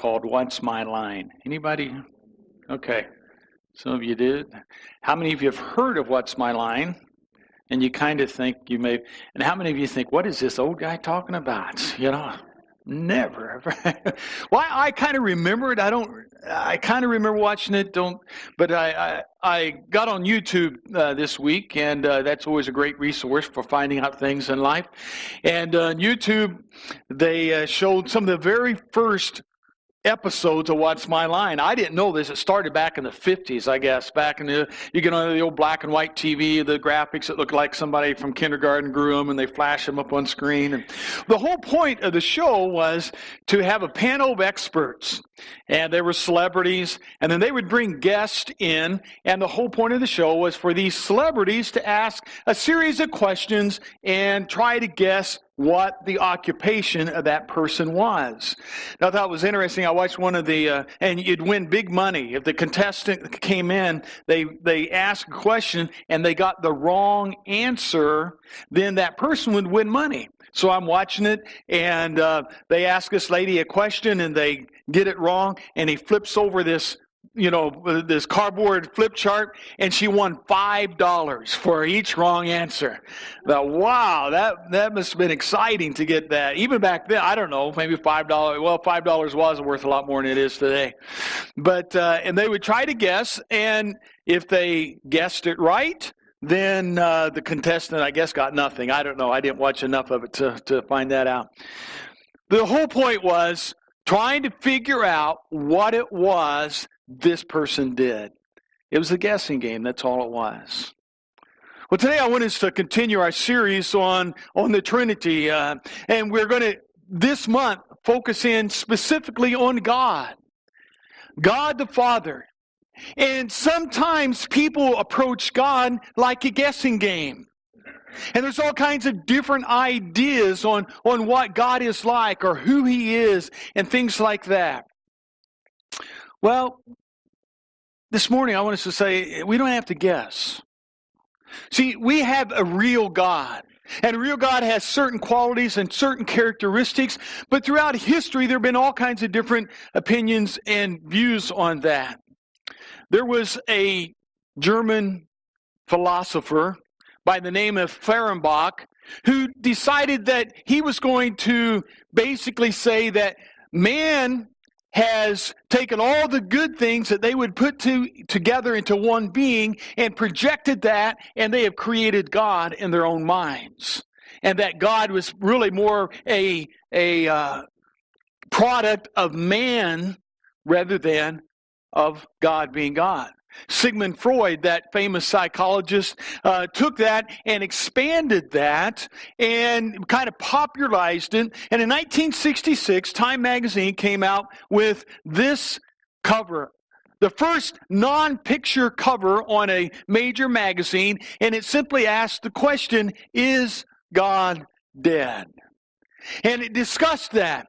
called What's My Line? Anybody? Okay. Some of you did. How many of you have heard of What's My Line? And you kind of think you may, and how many of you think, what is this old guy talking about? Never. Well, I kind of remember it. I kind of remember watching it. But I got on YouTube this week, and that's always a great resource for finding out things in life. And on YouTube, they showed some of the very first episodes of What's My Line. I didn't know this. It started back in the 50s, I guess. Back in you get on the old black and white TV, the graphics that look like somebody from kindergarten grew them, and they flash them up on screen. And the whole point of the show was to have a panel of experts, and there were celebrities, and then they would bring guests in, and the whole point of the show was for these celebrities to ask a series of questions and try to guess what the occupation of that person was. Now, I thought it was interesting. I watched one of the, and you'd win big money. If the contestant came in, they asked a question and they got the wrong answer, then that person would win money. So I'm watching it, and they ask this lady a question, and they get it wrong, and he flips over this this cardboard flip chart, and she won $5 for each wrong answer. Now, wow, that must have been exciting to get that. Even back then, I don't know, maybe $5. Well, $5 was worth a lot more than it is today. But and they would try to guess, and if they guessed it right, then the contestant, I guess, got nothing. I don't know. I didn't watch enough of it to find that out. The whole point was trying to figure out what it was this person did. It was a guessing game. That's all it was. Well, today I want us to continue our series on the Trinity. And we're going to, this month, focus in specifically on God. God the Father. And sometimes people approach God like a guessing game. And there's all kinds of different ideas on what God is like or who He is and things like that. Well, this morning I want us to say we don't have to guess. See, we have a real God. And a real God has certain qualities and certain characteristics. But throughout history, there have been all kinds of different opinions and views on that. There was a German philosopher by the name of Fehrenbach who decided that he was going to basically say that man has taken all the good things that they would put together into one being and projected that, and they have created God in their own minds. And that God was really more a product of man rather than of God being God. Sigmund Freud, that famous psychologist, took that and expanded that and kind of popularized it. And in 1966, Time magazine came out with this cover, the first non-picture cover on a major magazine, and it simply asked the question, is God dead? And it discussed that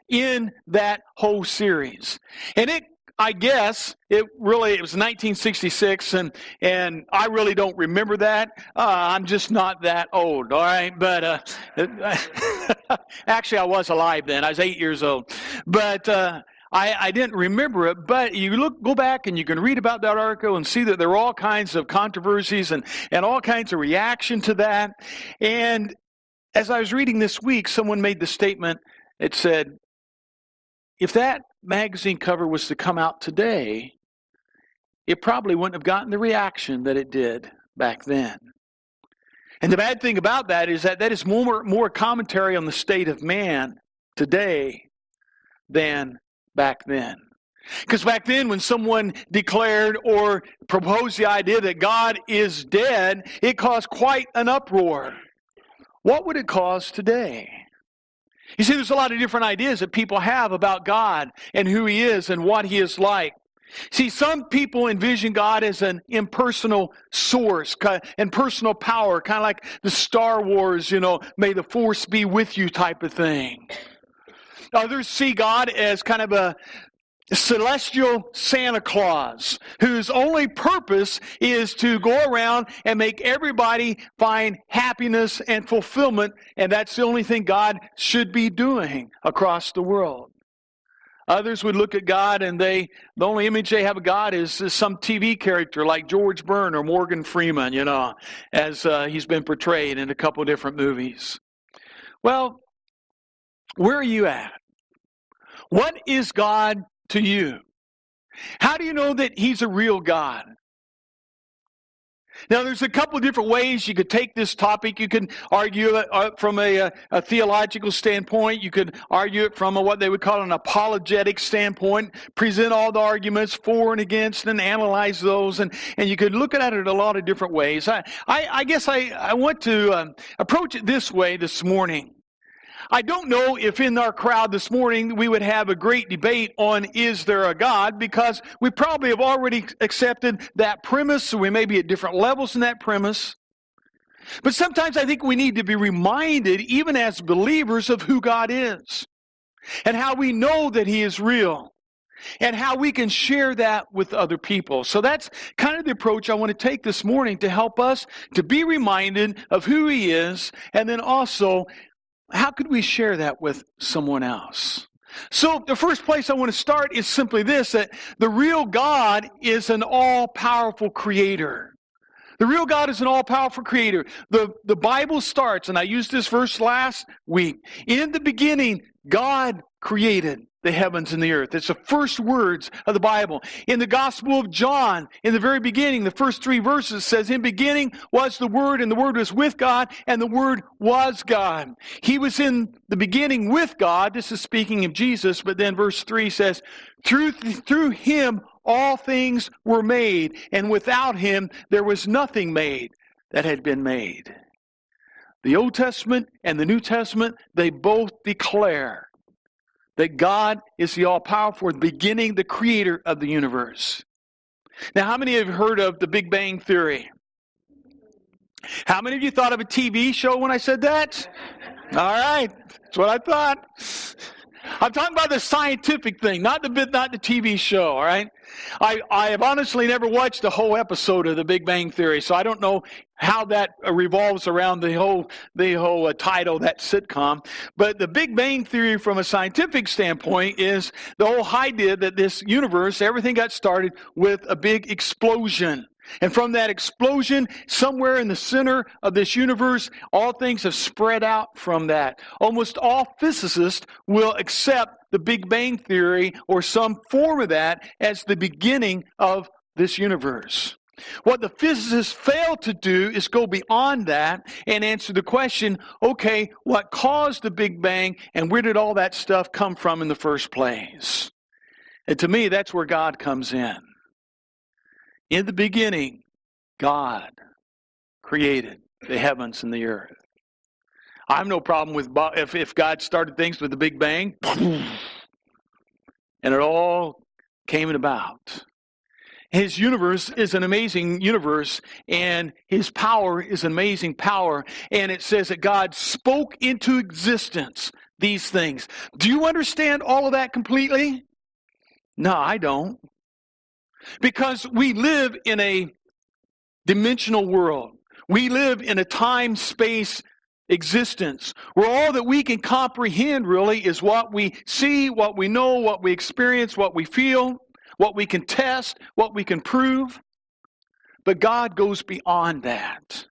in that whole series. And I guess it was 1966, and I really don't remember that. I'm just not that old, all right? But actually, I was alive then. I was 8 years old. But I didn't remember it. But you go back and you can read about that article and see that there were all kinds of controversies and all kinds of reaction to that. And as I was reading this week, someone made the statement. It said, if that magazine cover was to come out today, it probably wouldn't have gotten the reaction that it did back then. And the bad thing about that is that is more commentary on the state of man today than back then. Because back then, when someone declared or proposed the idea that God is dead, it caused quite an uproar. What would it cause today? You see, there's a lot of different ideas that people have about God and who He is and what He is like. See, some people envision God as an impersonal source and personal power, kind of like the Star Wars, may the Force be with you type of thing. Others see God as kind of a celestial Santa Claus, whose only purpose is to go around and make everybody find happiness and fulfillment, and that's the only thing God should be doing across the world. Others would look at God and the only image they have of God is some TV character like George Byrne or Morgan Freeman, as he's been portrayed in a couple of different movies. Well, where are you at? What is God to you? How do you know that He's a real God? Now, there's a couple of different ways you could take this topic. You can argue it from a theological standpoint. You could argue it from what they would call an apologetic standpoint, present all the arguments for and against and analyze those. And you could look at it a lot of different ways. I guess I want to approach it this way this morning. I don't know if in our crowd this morning we would have a great debate on is there a God, because we probably have already accepted that premise, so we may be at different levels in that premise. But sometimes I think we need to be reminded, even as believers, of who God is and how we know that He is real and how we can share that with other people. So that's kind of the approach I want to take this morning, to help us to be reminded of who He is, and then also how could we share that with someone else? So the first place I want to start is simply this, that the real God is an all-powerful creator. The real God is an all-powerful creator. The Bible starts, and I used this verse last week, in the beginning, God created the heavens and the earth. It's the first words of the Bible. In the Gospel of John, in the very beginning, the first 3 verses says, in beginning was the Word, and the Word was with God, and the Word was God. He was in the beginning with God. This is speaking of Jesus, but then verse 3 says, through Him all things were made, and without Him there was nothing made that had been made. The Old Testament and the New Testament, they both declare that God is the all-powerful, the beginning, the creator of the universe. Now, how many have heard of the Big Bang Theory? How many of you thought of a TV show when I said that? All right, that's what I thought. I'm talking about the scientific thing, not the TV show, all right? I have honestly never watched a whole episode of the Big Bang Theory, so I don't know how that revolves around the whole title, that sitcom. But the Big Bang Theory from a scientific standpoint is the whole idea that this universe, everything got started with a big explosion. And from that explosion, somewhere in the center of this universe, all things have spread out from that. Almost all physicists will accept the Big Bang Theory or some form of that as the beginning of this universe. What the physicists fail to do is go beyond that and answer the question, okay, what caused the Big Bang and where did all that stuff come from in the first place? And to me, that's where God comes in. In the beginning, God created the heavens and the earth. I have no problem with if God started things with the Big Bang, and it all came about. His universe is an amazing universe, and His power is an amazing power. And it says that God spoke into existence these things. Do you understand all of that completely? No, I don't. Because we live in a dimensional world. We live in a time-space existence where all that we can comprehend really is what we see, what we know, what we experience, what we feel, what we can test, what we can prove. But God goes beyond that.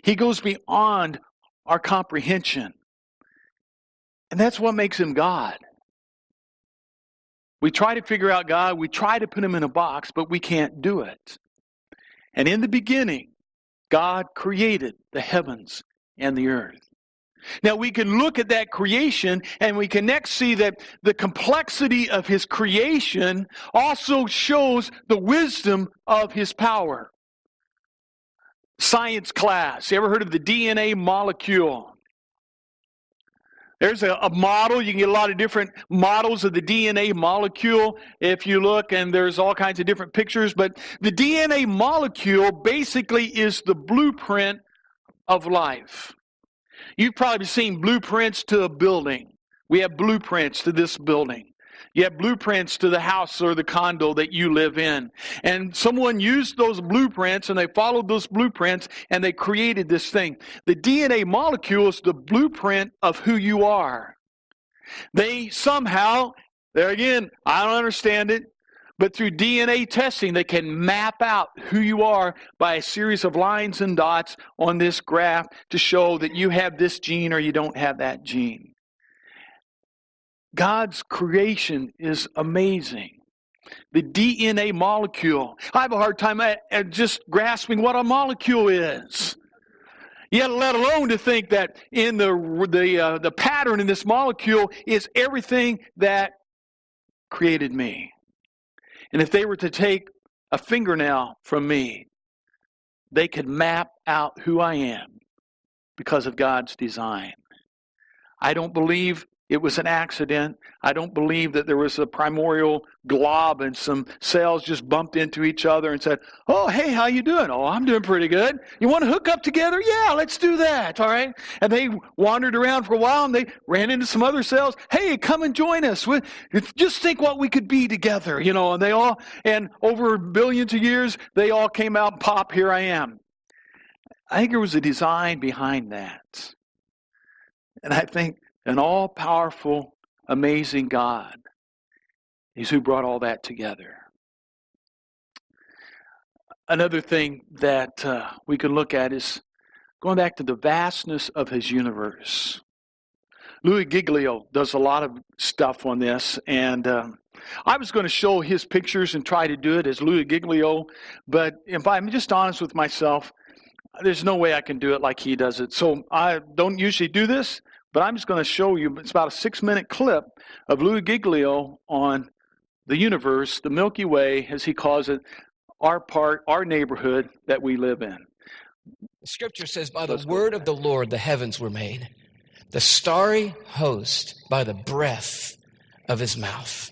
He goes beyond our comprehension. And that's what makes Him God. We try to figure out God, we try to put Him in a box, but we can't do it. And in the beginning, God created the heavens and the earth. Now we can look at that creation and we can next see that the complexity of His creation also shows the wisdom of His power. Science class, you ever heard of the DNA molecule? There's a model. You can get a lot of different models of the DNA molecule if you look, and there's all kinds of different pictures. But the DNA molecule basically is the blueprint of life. You've probably seen blueprints to a building. We have blueprints to this building. You have blueprints to the house or the condo that you live in. And someone used those blueprints and they followed those blueprints and they created this thing. The DNA molecule is the blueprint of who you are. They somehow There again, I don't understand it. But through DNA testing, they can map out who you are by a series of lines and dots on this graph to show that you have this gene or you don't have that gene. God's creation is amazing. The DNA molecule. I have a hard time at just grasping what a molecule is. Yet, let alone to think that in the pattern in this molecule is everything that created me. And if they were to take a fingernail from me, they could map out who I am because of God's design. I don't believe it was an accident. I don't believe that there was a primordial glob and some cells just bumped into each other and said, oh, hey, how you doing? Oh, I'm doing pretty good. You want to hook up together? Yeah, let's do that, all right? And they wandered around for a while and they ran into some other cells. Hey, come and join us. Just think what we could be together, and over billions of years, they all came out and pop, here I am. I think there was a design behind that. And I think an all-powerful, amazing God is who brought all that together. Another thing that we can look at is going back to the vastness of his universe. Louis Giglio does a lot of stuff on this, and I was going to show his pictures and try to do it as Louis Giglio, but if I'm just honest with myself, there's no way I can do it like he does it. So I don't usually do this, but I'm just going to show you, it's about a 6-minute clip of Louis Giglio on the universe, the Milky Way, as he calls it, our neighborhood that we live in. The scripture says, by the word of the Lord the heavens were made, the starry host by the breath of his mouth.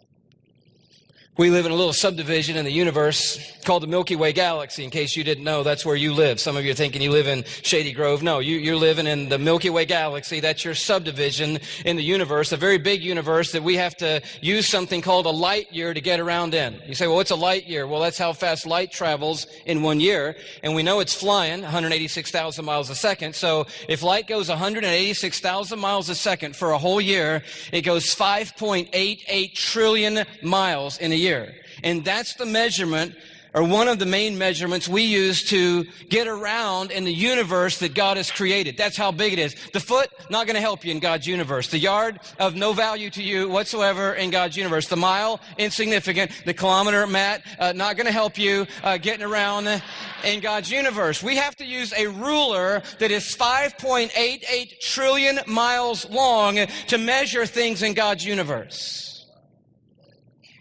We live in a little subdivision in the universe called the Milky Way Galaxy. In case you didn't know, that's where you live. Some of you are thinking you live in Shady Grove. No, you're living in the Milky Way Galaxy. That's your subdivision in the universe, a very big universe that we have to use something called a light year to get around in. You say, well, what's a light year? Well, that's how fast light travels in 1 year. And we know it's flying 186,000 miles a second. So if light goes 186,000 miles a second for a whole year, it goes 5.88 trillion miles in a year. And that's the measurement, or one of the main measurements we use to get around in the universe that God has created. That's how big it is. The foot, not going to help you in God's universe. The yard, of no value to you whatsoever in God's universe. The mile, insignificant. The kilometer, Matt, not going to help you getting around in God's universe. We have to use a ruler that is 5.88 trillion miles long to measure things in God's universe.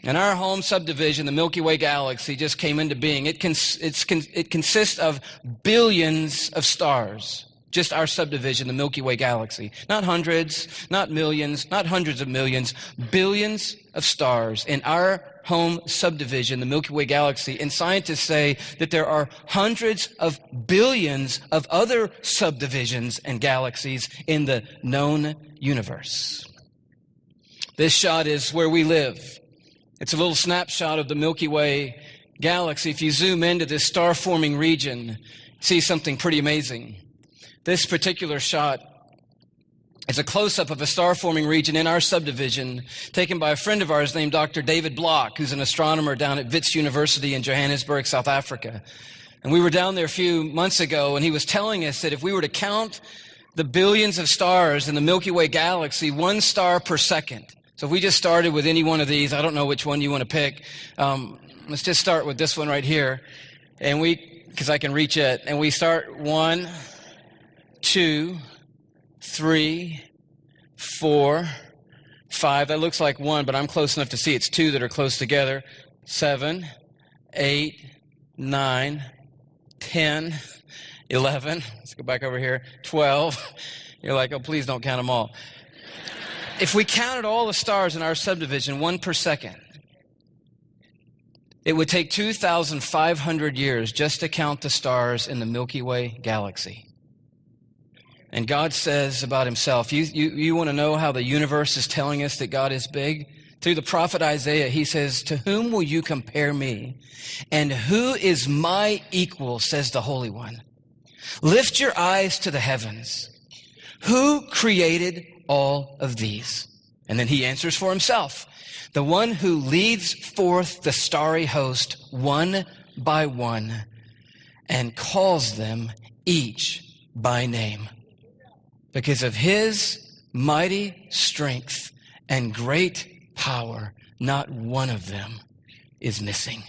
And our home subdivision, the Milky Way Galaxy, just came into being. It consists of billions of stars. Just our subdivision, the Milky Way Galaxy. Not hundreds, not millions, not hundreds of millions. Billions of stars in our home subdivision, the Milky Way Galaxy. And scientists say that there are hundreds of billions of other subdivisions and galaxies in the known universe. This shot is where we live. It's a little snapshot of the Milky Way Galaxy. If you zoom into this star-forming region, see something pretty amazing. This particular shot is a close-up of a star-forming region in our subdivision taken by a friend of ours named Dr. David Block, who's an astronomer down at Wits University in Johannesburg, South Africa. And we were down there a few months ago, and he was telling us that if we were to count the billions of stars in the Milky Way Galaxy, 1 star per second. So if we just started with any one of these, I don't know which one you want to pick. Let's just start with this one right here. And because I can reach it. And we start 1, 2, 3, 4, 5. That looks like 1, but I'm close enough to see it's 2 that are close together. 7, 8, 9, 10, 11. Let's go back over here. 12. You're like, oh, please don't count them all. If we counted all the stars in our subdivision, 1 per second, it would take 2,500 years just to count the stars in the Milky Way Galaxy. And God says about himself, you want to know how the universe is telling us that God is big? Through the prophet Isaiah, he says, to whom will you compare me? And who is my equal, says the Holy One. Lift your eyes to the heavens. Who created all of these? And then he answers for himself. The one who leads forth the starry host one by one and calls them each by name. Because of his mighty strength and great power, not one of them is missing.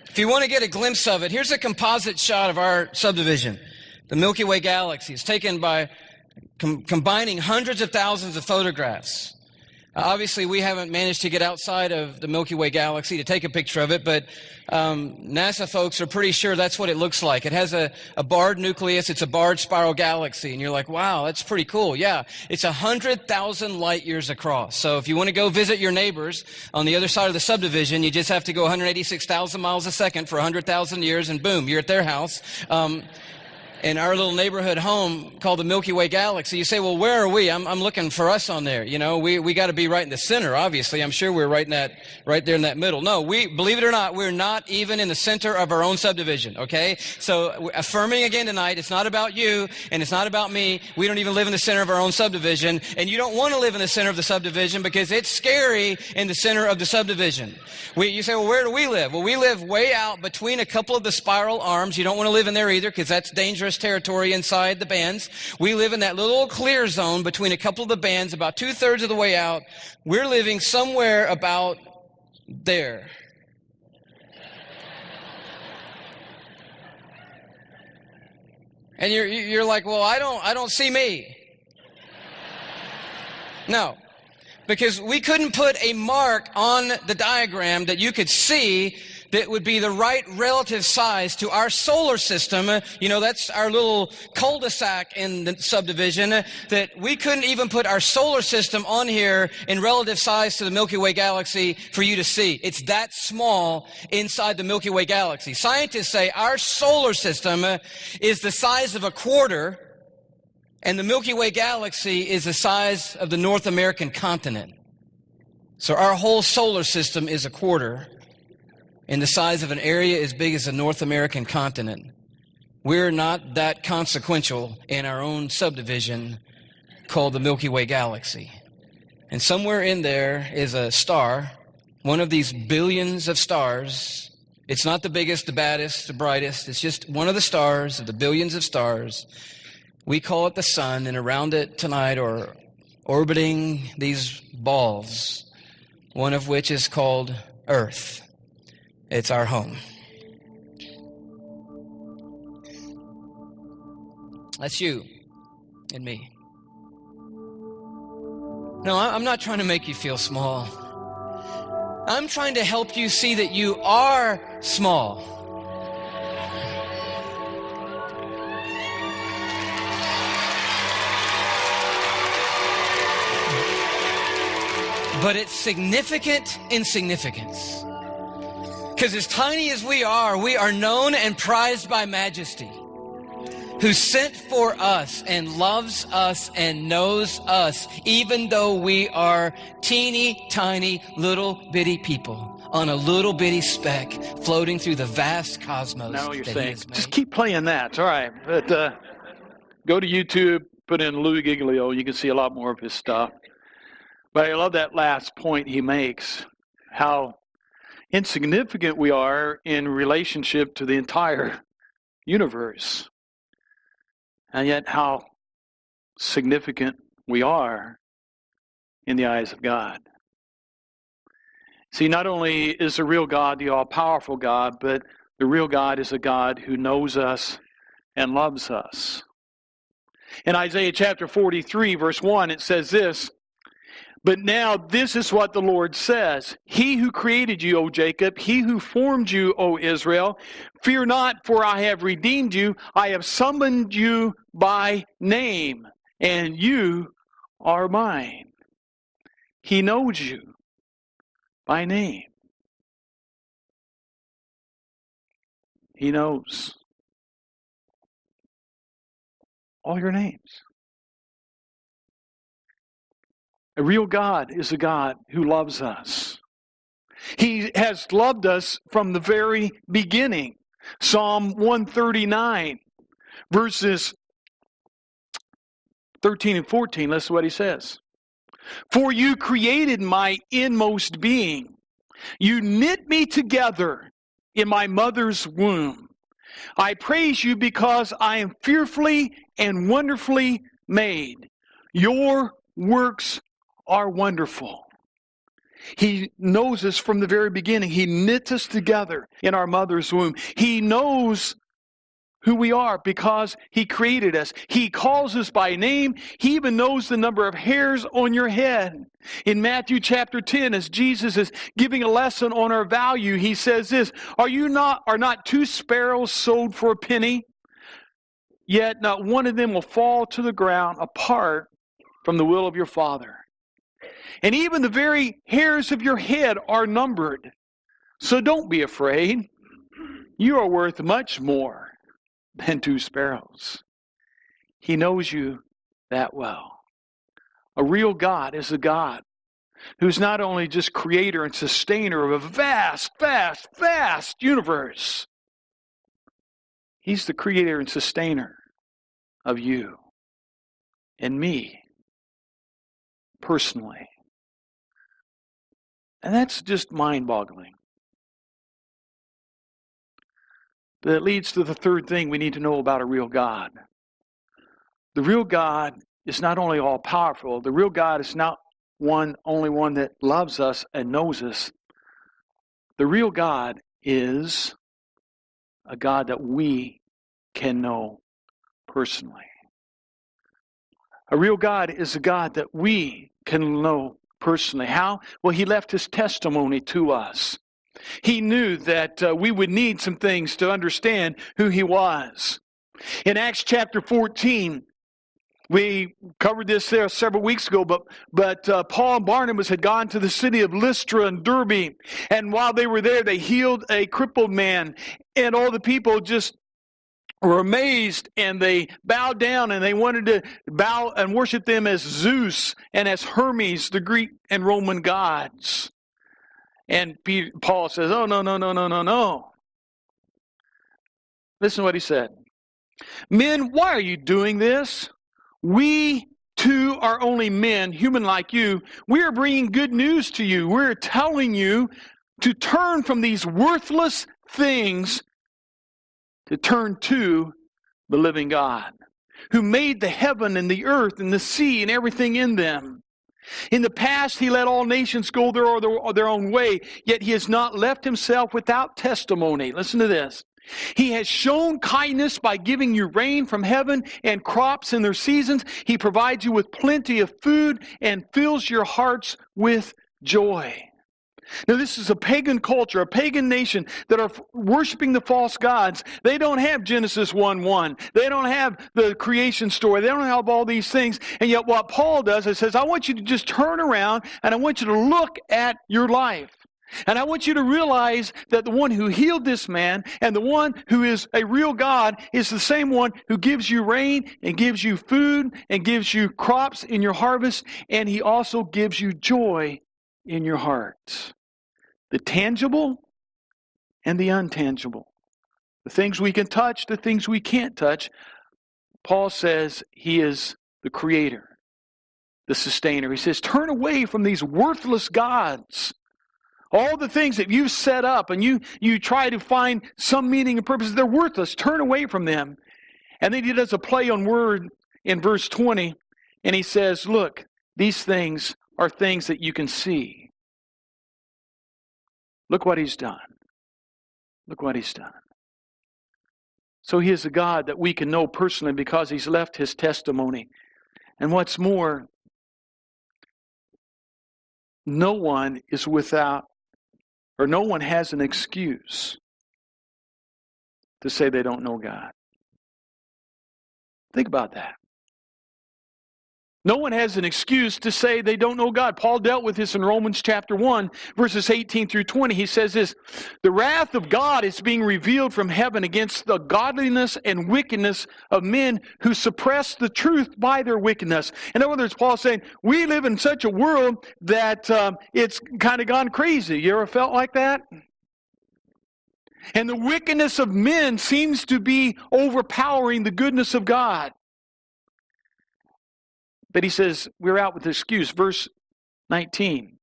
If you want to get a glimpse of it, here's a composite shot of our subdivision. The Milky Way galaxy is taken by combining hundreds of thousands of photographs. Obviously, we haven't managed to get outside of the Milky Way galaxy to take a picture of it, but NASA folks are pretty sure that's what it looks like. It has a barred nucleus. It's a barred spiral galaxy. And you're like, wow, that's pretty cool. Yeah, it's 100,000 light years across. So if you want to go visit your neighbors on the other side of the subdivision, you just have to go 186,000 miles a second for 100,000 years, and boom, you're at their house. In our little neighborhood home called the Milky Way Galaxy, you say, well, where are we? I'm looking for us on there. You know, we got to be right in the center, obviously. I'm sure we're right there in that middle. No, believe it or not, we're not even in the center of our own subdivision, okay? So affirming again tonight, it's not about you and it's not about me. We don't even live in the center of our own subdivision, and you don't want to live in the center of the subdivision because it's scary in the center of the subdivision. You say, well, where do we live? Well, we live way out between a couple of the spiral arms. You don't want to live in there either because that's dangerous territory inside the bands. We live in that little clear zone between a couple of the bands, about 2/3 of the way out. We're living somewhere about there. And you're like, well, I don't see me. No. Because we couldn't put a mark on the diagram that you could see that would be the right relative size to our solar system. You know, that's our little cul-de-sac in the subdivision, that we couldn't even put our solar system on here in relative size to the Milky Way galaxy for you to see. It's that small inside the Milky Way galaxy. Scientists say our solar system is the size of a quarter, and the Milky Way galaxy is the size of the North American continent. So our whole solar system is a quarter in the size of an area as big as the North American continent. We're not that consequential in our own subdivision called the Milky Way galaxy. And somewhere in there is a star, one of these billions of stars. It's not the biggest, the baddest, the brightest. It's just one of the stars of the billions of stars. We call it the sun, and around it tonight are orbiting these balls, one of which is called Earth. It's our home. That's you and me. No, I'm not trying to make you feel small. I'm trying to help you see that you are small. But it's significant in significance. Because as tiny as we are known and prized by Majesty, who sent for us and loves us and knows us, even though we are teeny tiny little bitty people on a little bitty speck floating through the vast cosmos. Now you're saying, just keep playing that. It's all right. But go to YouTube, put in Louis Giglio. You can see a lot more of his stuff. But I love that last point he makes, how insignificant we are in relationship to the entire universe, and yet how significant we are in the eyes of God. See, not only is the real God the all-powerful God, but the real God is a God who knows us and loves us. In Isaiah chapter 43, verse 1, it says this, "But now this is what the Lord says, He who created you, O Jacob, He who formed you, O Israel, fear not, for I have redeemed you. I have summoned you by name, and you are mine." He knows you by name. He knows all your names. A real God is a God who loves us. He has loved us from the very beginning. Psalm 139, verses 13 and 14, listen to what he says. For you created my inmost being. You knit me together in my mother's womb. I praise you because I am fearfully and wonderfully made. Your works are wonderful. He knows us from the very beginning. He knit us together in our mother's womb. He knows who we are because He created us. He calls us by name. He even knows the number of hairs on your head. In Matthew chapter 10, as Jesus is giving a lesson on our value, He says this, are not 2 sparrows sold for a penny? Yet not one of them will fall to the ground apart from the will of your Father. And even the very hairs of your head are numbered. So don't be afraid. You are worth much more than 2 sparrows. He knows you that well. A real God is a God who's not only just creator and sustainer of a vast, vast, vast universe. He's the creator and sustainer of you and me personally. And that's just mind-boggling. That leads to the third thing we need to know about a real God. The real God is not only all-powerful, the real God is not only one that loves us and knows us. The real God is a God that we can know personally. A real God is a God that we can know personally. How? Well, He left His testimony to us. He knew that we would need some things to understand who He was. In Acts chapter 14, we covered this there several weeks ago, but Paul and Barnabas had gone to the city of Lystra and Derbe, and while they were there, they healed a crippled man, and all the people just were amazed, and they bowed down, and they wanted to bow and worship them as Zeus and as Hermes, the Greek and Roman gods. And Paul says, oh, no. Listen to what he said. Men, why are you doing this? We too are only men, human like you. We are bringing good news to you. We're telling you to turn from these worthless things to turn to the living God, who made the heaven and the earth and the sea and everything in them. In the past, He let all nations go their own way, yet He has not left Himself without testimony. Listen to this. He has shown kindness by giving you rain from heaven and crops in their seasons. He provides you with plenty of food and fills your hearts with joy. Now, this is a pagan culture, a pagan nation that are worshiping the false gods. They don't have Genesis 1:1. They don't have the creation story. They don't have all these things. And yet what Paul does is says, I want you to just turn around and I want you to look at your life. And I want you to realize that the one who healed this man and the one who is a real God is the same one who gives you rain and gives you food and gives you crops in your harvest. And He also gives you joy in your heart. The tangible and the intangible. The things we can touch, the things we can't touch. Paul says He is the creator, the sustainer. He says, turn away from these worthless gods. All the things that you've set up and you try to find some meaning and purpose, they're worthless. Turn away from them. And then He does a play on word in verse 20. And He says, look, these things are things that you can see. Look what He's done. Look what He's done. So He is a God that we can know personally because He's left His testimony. And what's more, no one is without, or no one has an excuse to say they don't know God. Think about that. No one has an excuse to say they don't know God. Paul dealt with this in Romans chapter 1, verses 18 through 20. He says this, the wrath of God is being revealed from heaven against the godliness and wickedness of men who suppress the truth by their wickedness. In other words, Paul's saying, we live in such a world that it's kind of gone crazy. You ever felt like that? And the wickedness of men seems to be overpowering the goodness of God. But he says, we're out with excuse. Verse 19.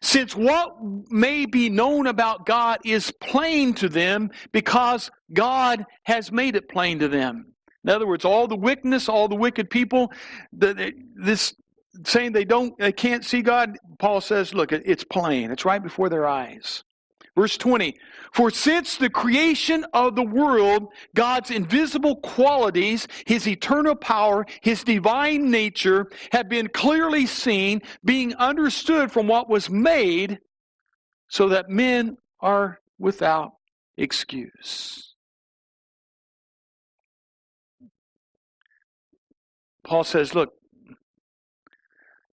Since what may be known about God is plain to them because God has made it plain to them. In other words, all the wickedness, all the wicked people, this saying they can't see God, Paul says, look, it's plain. It's right before their eyes. Verse 20, for since the creation of the world, God's invisible qualities, His eternal power, His divine nature have been clearly seen, being understood from what was made, so that men are without excuse. Paul says, look,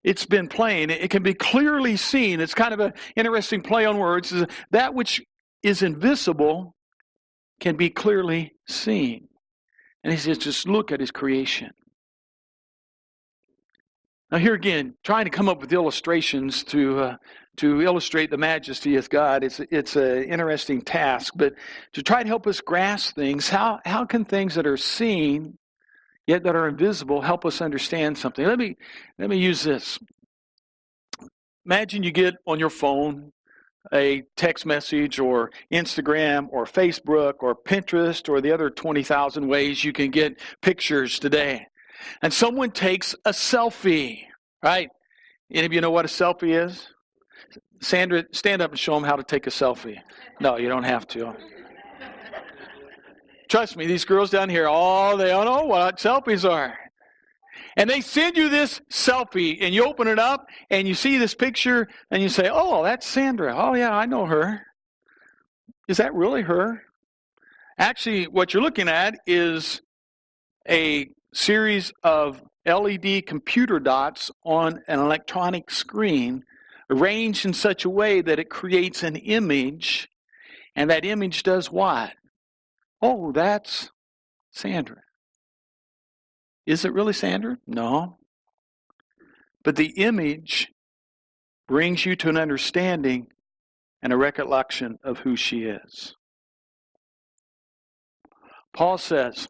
it's been plain. It can be clearly seen. It's kind of an interesting play on words. That which is invisible can be clearly seen. And he says, just look at His creation. Now here again, trying to come up with illustrations to illustrate the majesty of God, it's an interesting task. But to try to help us grasp things, how can things that are seen yet that are invisible help us understand something? Let me use this. Imagine you get on your phone a text message or Instagram or Facebook or Pinterest or the other 20,000 ways you can get pictures today. And someone takes a selfie, right? Any of you know what a selfie is? Sandra, stand up and show them how to take a selfie. No, you don't have to. Trust me, these girls down here, they don't know what selfies are. And they send you this selfie, and you open it up, and you see this picture, and you say, oh, that's Sandra. Oh, yeah, I know her. Is that really her? Actually, what you're looking at is a series of LED computer dots on an electronic screen arranged in such a way that it creates an image, and that image does what? Oh, that's Sandra. Is it really Sandra? No. But the image brings you to an understanding and a recollection of who she is. Paul says,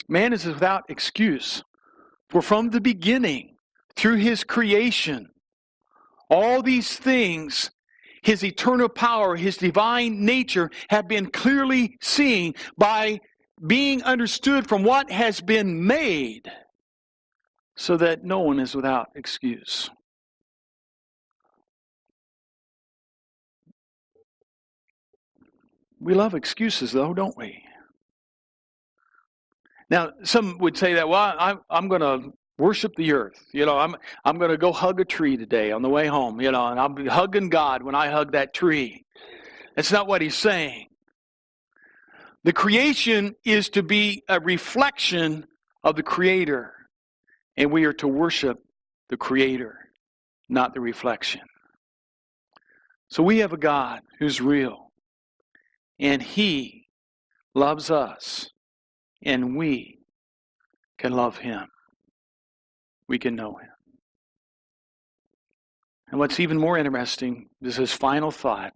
man is without excuse, for from the beginning, through his creation, all these things, His eternal power, His divine nature have been clearly seen by being understood from what has been made, so that no one is without excuse. We love excuses, though, don't we? Now, some would say that, well, I'm going to worship the earth. I'm going to go hug a tree today on the way home, and I'll be hugging God when I hug that tree. That's not what he's saying. The creation is to be a reflection of the Creator, and we are to worship the Creator, not the reflection. So we have a God who's real, and He loves us, and we can love Him. We can know Him. And what's even more interesting, this is his final thought,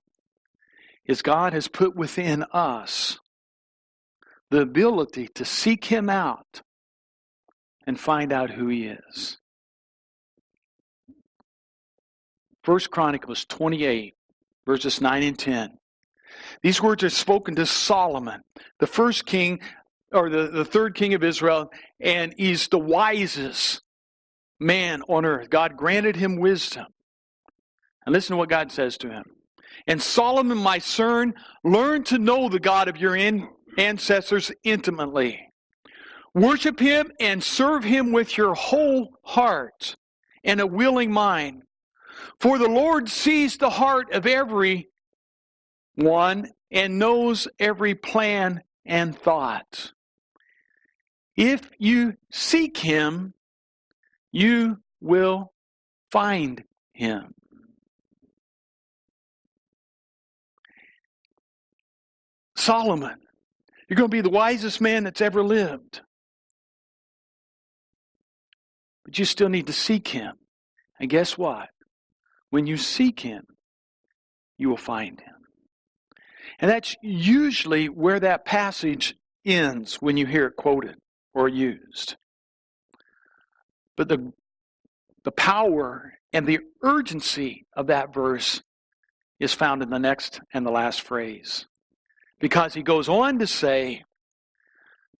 is God has put within us the ability to seek Him out and find out who He is. 1 Chronicles 28, verses 9 and 10. These words are spoken to Solomon, the first king, or the third king of Israel, and he's the wisest man on earth. God granted him wisdom. And listen to what God says to him. And Solomon, my son, learn to know the God of your ancestors intimately. Worship Him and serve Him with your whole heart and a willing mind. For the Lord sees the heart of every one and knows every plan and thought. If you seek Him, you will find Him. Solomon, you're going to be the wisest man that's ever lived. But you still need to seek Him. And guess what? When you seek Him, you will find Him. And that's usually where that passage ends when you hear it quoted or used. But the power and the urgency of that verse is found in the next and the last phrase. Because he goes on to say,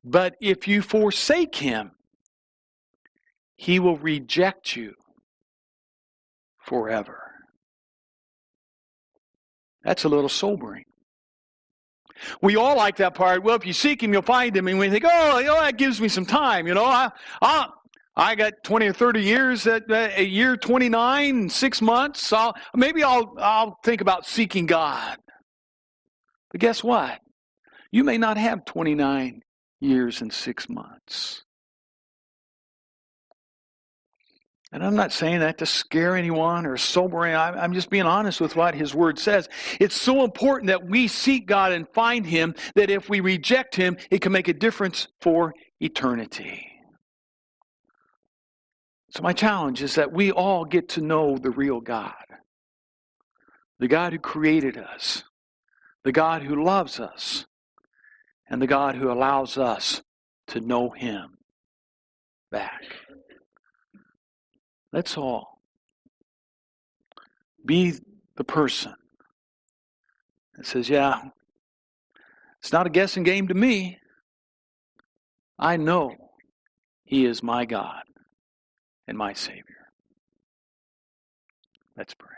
but if you forsake him, he will reject you forever. That's a little sobering. We all like that part. Well, if you seek him, you'll find him. And we think, that gives me some time. I got 20 or 30 years, a year 29, 6 months. Maybe I'll think about seeking God. But guess what? You may not have 29 years and 6 months. And I'm not saying that to scare anyone or sobering. I'm just being honest with what his word says. It's so important that we seek God and find him that if we reject him, it can make a difference for eternity. So my challenge is that we all get to know the real God. The God who created us. The God who loves us. And the God who allows us to know him back. Let's all be the person that says, yeah, it's not a guessing game to me. I know he is my God and my Savior. Let's pray.